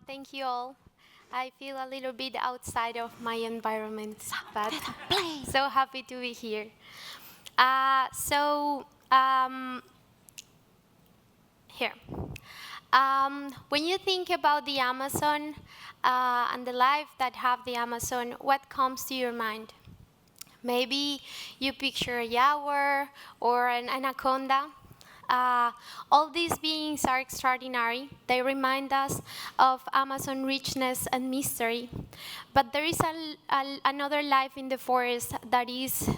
Thank you all. I feel a little bit outside of my environment, but so happy to be here. Uh, so, um, Here. When you think about the Amazon and the life that have the Amazon, what comes to your mind? Maybe you picture a jaguar or an anaconda. Uh, all these beings are extraordinary. They remind us of Amazon richness and mystery. But there is another life in the forest that is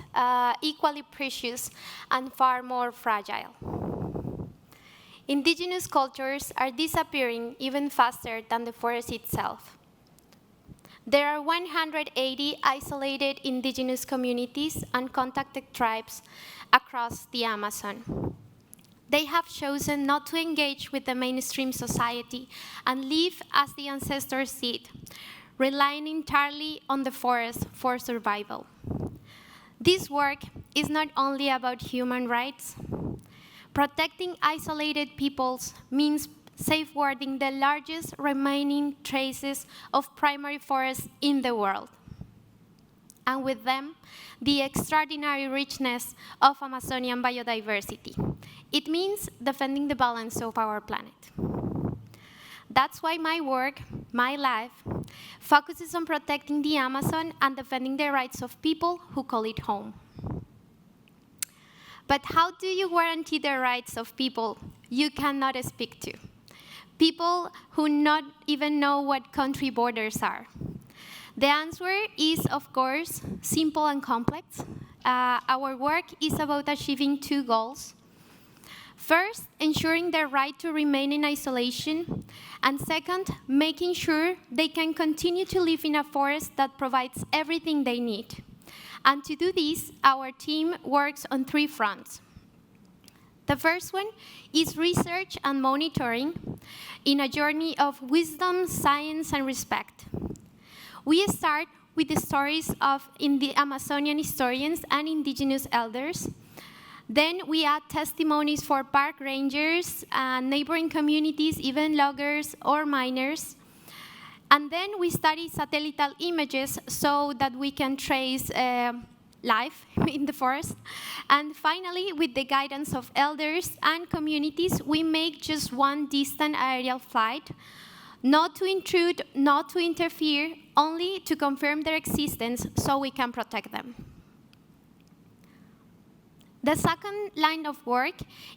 equally precious and far more fragile. Indigenous cultures are disappearing even faster than the forest itself. There are 180 isolated indigenous communities and contacted tribes across the Amazon. They have chosen not to engage with the mainstream society and live as the ancestors did, relying entirely on the forest for survival. This work is not only about human rights. Protecting isolated peoples means safeguarding the largest remaining traces of primary forests in the world, and with them, the extraordinary richness of Amazonian biodiversity. It means defending the balance of our planet. That's why my work, my life, focuses on protecting the Amazon and defending the rights of people who call it home. But how do you guarantee the rights of people you cannot speak to? People who not even know what country borders are. The answer is, of course, simple and complex. Our work is about achieving two goals. First, ensuring their right to remain in isolation, and second, making sure they can continue to live in a forest that provides everything they need. And to do this, our team works on three fronts. The first one is research and monitoring in a journey of wisdom, science, and respect. We start with the stories of the Amazonian historians and indigenous elders. Then we add testimonies for park rangers, neighboring communities, even loggers or miners. And then we study satellite images so that we can trace life in the forest. And finally, with the guidance of elders and communities, we make just one distant aerial flight, not to intrude, not to interfere, only to confirm their existence so we can protect them. The second line of work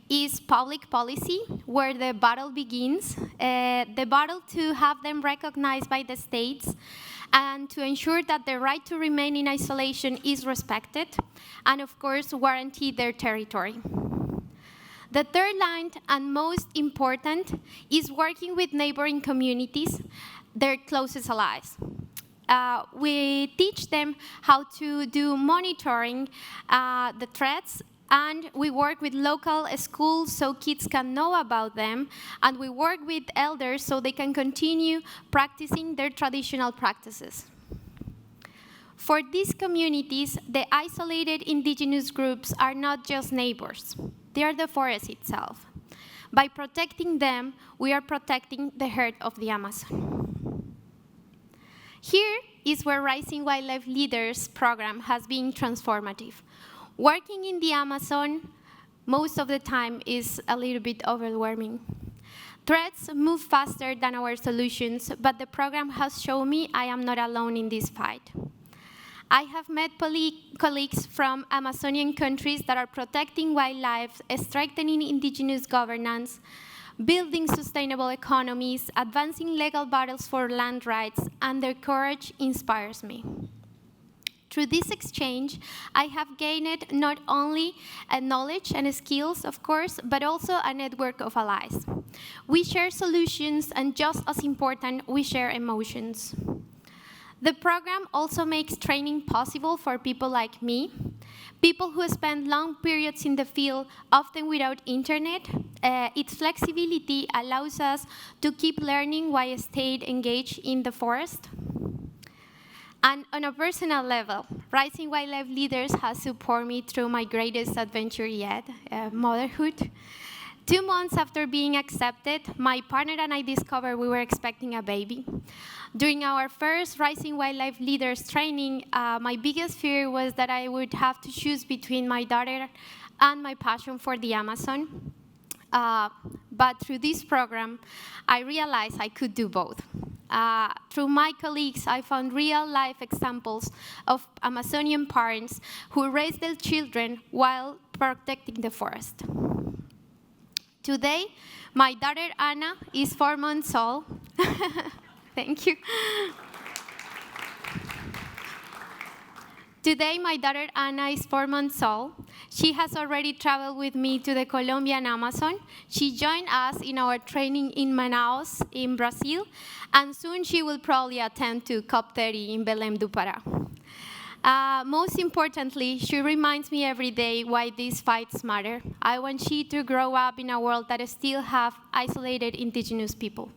is public policy, where the battle begins, the battle to have them recognized by the states and to ensure that the right to remain in isolation is respected, and of course, guarantee their territory. The third line, and most important, is working with neighboring communities, their closest allies. We teach them how to do monitoring the threats, and we work with local schools so kids can know about them, and we work with elders so they can continue practicing their traditional practices. For these communities, the isolated indigenous groups are not just neighbors, they are the forest itself. By protecting them, we are protecting the herd of the Amazon. Here is where Rising Wildlife Leaders program has been transformative. Working in the Amazon, most of the time, is a little bit overwhelming. Threats move faster than our solutions, but the program has shown me I am not alone in this fight. I have met colleagues from Amazonian countries that are protecting wildlife, strengthening indigenous governance, building sustainable economies, advancing legal battles for land rights, and their courage inspires me. Through this exchange, I have gained not only knowledge and skills, of course, but also a network of allies. We share solutions, and just as important, we share emotions. The program also makes training possible for people like me, people who spend long periods in the field, often without internet. Its flexibility allows us to keep learning while staying engaged in the forest. And on a personal level, Rising Wildlife Leaders has supported me through my greatest adventure yet, motherhood. 2 months after being accepted, my partner and I discovered we were expecting a baby. During our first Rising Wildlife Leaders training, my biggest fear was that I would have to choose between my daughter and my passion for the Amazon. But through this program, I realized I could do both. Through my colleagues, I found real-life examples of Amazonian parents who raise their children while protecting the forest. Today, my daughter Anna is 4 months old. Thank you. Today, my daughter Anna is 4 months old. She has already traveled with me to the Colombian Amazon. She joined us in our training in Manaus, in Brazil, and soon she will probably attend to COP30 in Belém do Pará. Most importantly, she reminds me every day why these fights matter. I want she to grow up in a world that still have isolated indigenous people.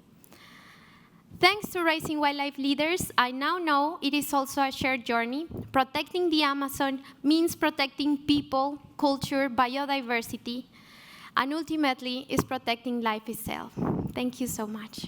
Thanks to Raising Wildlife Leaders, I now know it is also a shared journey. Protecting the Amazon means protecting people, culture, biodiversity, and ultimately is protecting life itself. Thank you so much.